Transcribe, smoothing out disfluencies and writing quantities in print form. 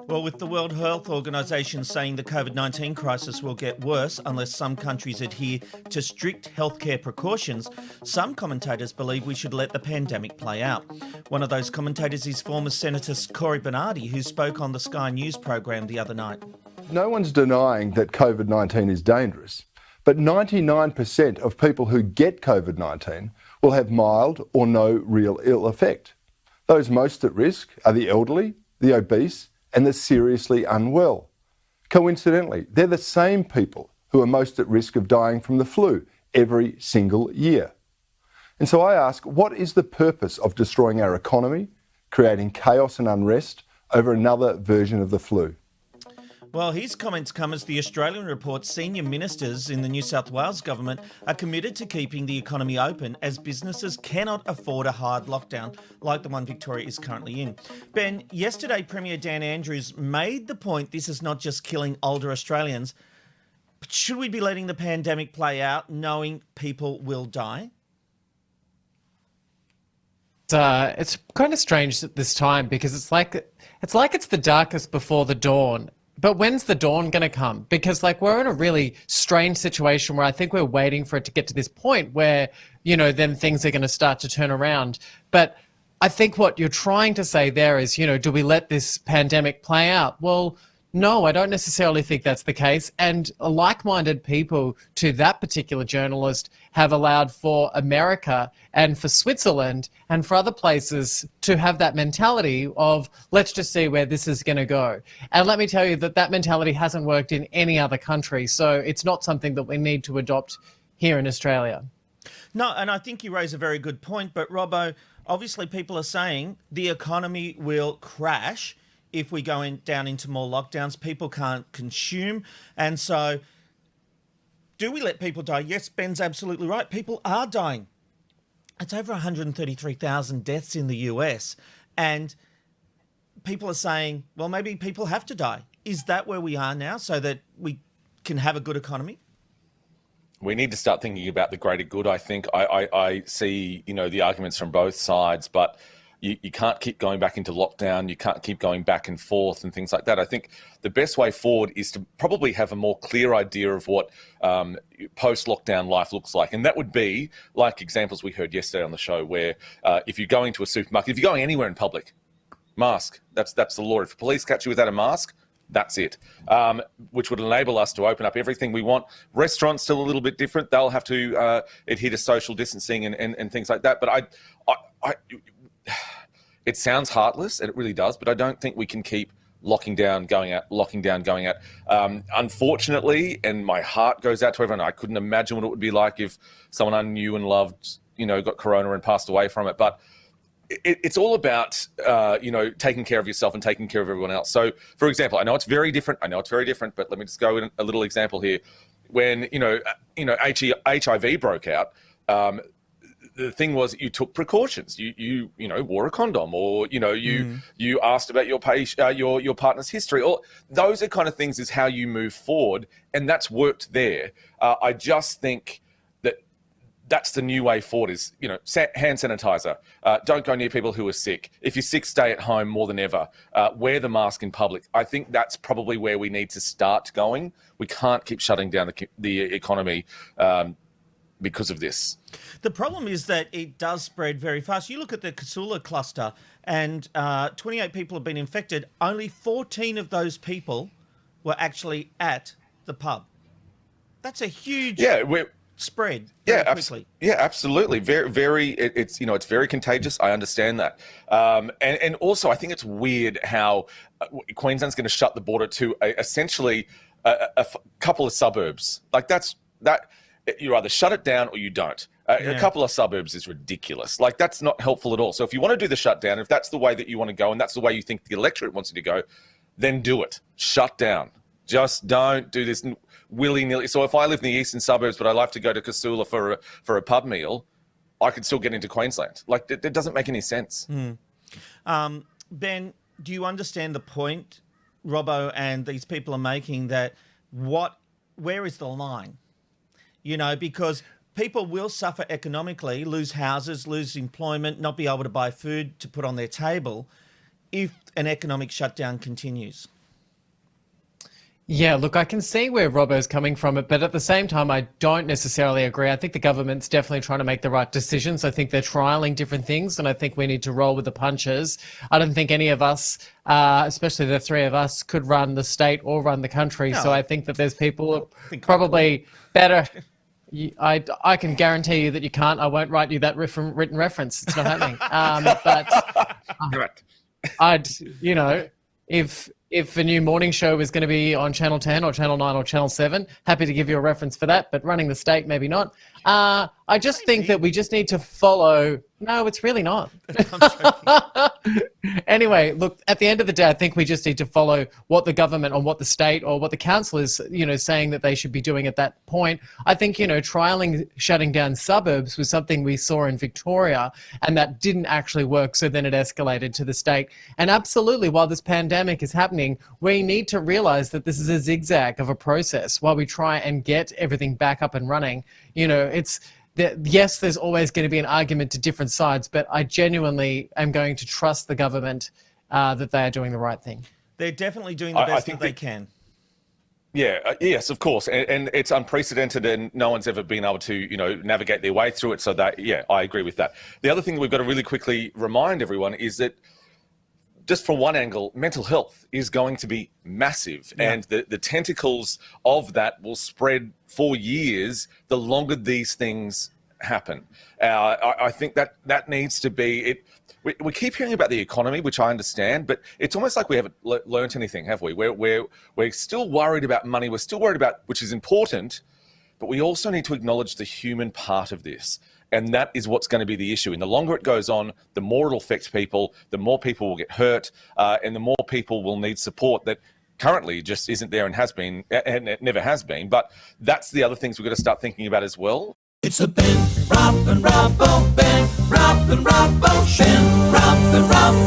Well, with the World Health Organization saying the COVID-19 crisis will get worse unless some countries adhere to strict healthcare precautions, some commentators believe we should let the pandemic play out. One of those commentators is former Senator Cory Bernardi, who spoke on the Sky News program the other night. No one's denying that COVID-19 is dangerous, but 99% of people who get COVID-19 will have mild or no real ill effect. Those most at risk are the elderly, the obese, and the seriously unwell. Coincidentally, they're the same people who are most at risk of dying from the flu every single year. And so I ask, what is the purpose of destroying our economy, creating chaos and unrest over another version of the flu? Well, his comments come as the Australian reports senior ministers in the New South Wales government are committed to keeping the economy open as businesses cannot afford a hard lockdown like the one Victoria is currently in. Ben, yesterday Premier Dan Andrews made the point this is not just killing older Australians, but should we be letting the pandemic play out knowing people will die? It's kind of strange at this time because it's like it's the darkest before the dawn. But when's the dawn going to come? Because we're in a really strange situation where I think we're waiting for it to get to this point where, then things are going to start to turn around. But I think what you're trying to say there is, do we let this pandemic play out? Well, no, I don't necessarily think that's the case. And like-minded people to that particular journalist have allowed for America and for Switzerland and for other places to have that mentality of let's just see where this is going to go. And let me tell you that mentality hasn't worked in any other country. So it's not something that we need to adopt here in Australia. No, and I think you raise a very good point. But Robbo, obviously people are saying the economy will crash if we go down into more lockdowns. People can't consume. And so do we let people die? Yes, Ben's absolutely right. People are dying. It's over 133,000 deaths in the US. And people are saying, well, maybe people have to die. Is that where we are now so that we can have a good economy? We need to start thinking about the greater good, I think. I see, the arguments from both sides, but you can't keep going back into lockdown. You can't keep going back and forth and things like that. I think the best way forward is to probably have a more clear idea of what post-lockdown life looks like. And that would be like examples we heard yesterday on the show where if you're going to a supermarket, if you're going anywhere in public, mask, that's the law. If the police catch you without a mask, that's it, which would enable us to open up everything we want. Restaurants still a little bit different. They'll have to adhere to social distancing and things like that. But it sounds heartless, and it really does, but I don't think we can keep locking down, going out. Unfortunately, and my heart goes out to everyone, I couldn't imagine what it would be like if someone I knew and loved, got corona and passed away from it. But it's all about, taking care of yourself and taking care of everyone else. So, for example, I know it's very different, but let me just go in a little example here. When, HIV broke out, the thing was you took precautions. You wore a condom, or you asked about your partner's history. Or those are kind of things is how you move forward, and that's worked there. I just think that's the new way forward. Is hand sanitizer. Don't go near people who are sick. If you're sick, stay at home more than ever. Wear the mask in public. I think that's probably where we need to start going. We can't keep shutting down the economy because of this. The problem is that it does spread very fast. You look at the Casula cluster and 28 people have been infected. Only 14 of those people were actually at the pub. That's a huge spread quickly. Absolutely. Very, very. It's very contagious. I understand that. And also, I think it's weird how Queensland's going to shut the border to essentially a couple of suburbs. You either shut it down or you don't. A couple of suburbs is ridiculous. That's not helpful at all. So if you want to do the shutdown, if that's the way that you want to go and that's the way you think the electorate wants you to go, then do it. Shut down. Just don't do this willy-nilly. So if I live in the eastern suburbs but I like to go to Casula for a pub meal, I could still get into Queensland. It doesn't make any sense. Ben, do you understand the point Robbo and these people are making that where is the line? Because people will suffer economically, lose houses, lose employment, not be able to buy food to put on their table if an economic shutdown continues? Yeah, look, I can see where Robbo's coming from it, but at the same time, I don't necessarily agree. I think the government's definitely trying to make the right decisions. I think they're trialing different things, and I think we need to roll with the punches. I don't think any of us, especially the three of us, could run the state or run the country. No. So I think that there's people probably better. I can guarantee you that you can't. I won't write you that written reference. It's not happening. But Correct. if a new morning show is going to be on Channel 10 or Channel 9 or Channel 7, happy to give you a reference for that, but running the state, maybe not. I just think that we just need to follow. No, it's really not. Anyway, look, at the end of the day, I think we just need to follow what the government or what the state or what the council is, saying that they should be doing at that point. I think, trialing shutting down suburbs was something we saw in Victoria, and that didn't actually work. So then it escalated to the state. And absolutely, while this pandemic is happening, we need to realize that this is a zigzag of a process while we try and get everything back up and running. Yes, there's always going to be an argument to different sides, but I genuinely am going to trust the government that they are doing the right thing. They're definitely doing the best that they can. Yeah, yes, of course. And it's unprecedented and no one's ever been able to, navigate their way through it. So that, yeah, I agree with that. The other thing that we've got to really quickly remind everyone is that just from one angle, mental health is going to be massive. Yeah. And the tentacles of that will spread for years the longer these things happen. I think that needs to be it. We keep hearing about the economy, which I understand, but it's almost like we haven't learnt anything, have we? We're still worried about money. We're still worried about, which is important, but we also need to acknowledge the human part of this. And that is what's going to be the issue. And the longer it goes on, the more it'll affect people, the more people will get hurt, and the more people will need support that currently just isn't there and has been, and it never has been. But that's the other things we've got to start thinking about as well. It's a Ben, Rob and Robbo, Ben, Rob and Robbo, Ben, Rob and Robbo.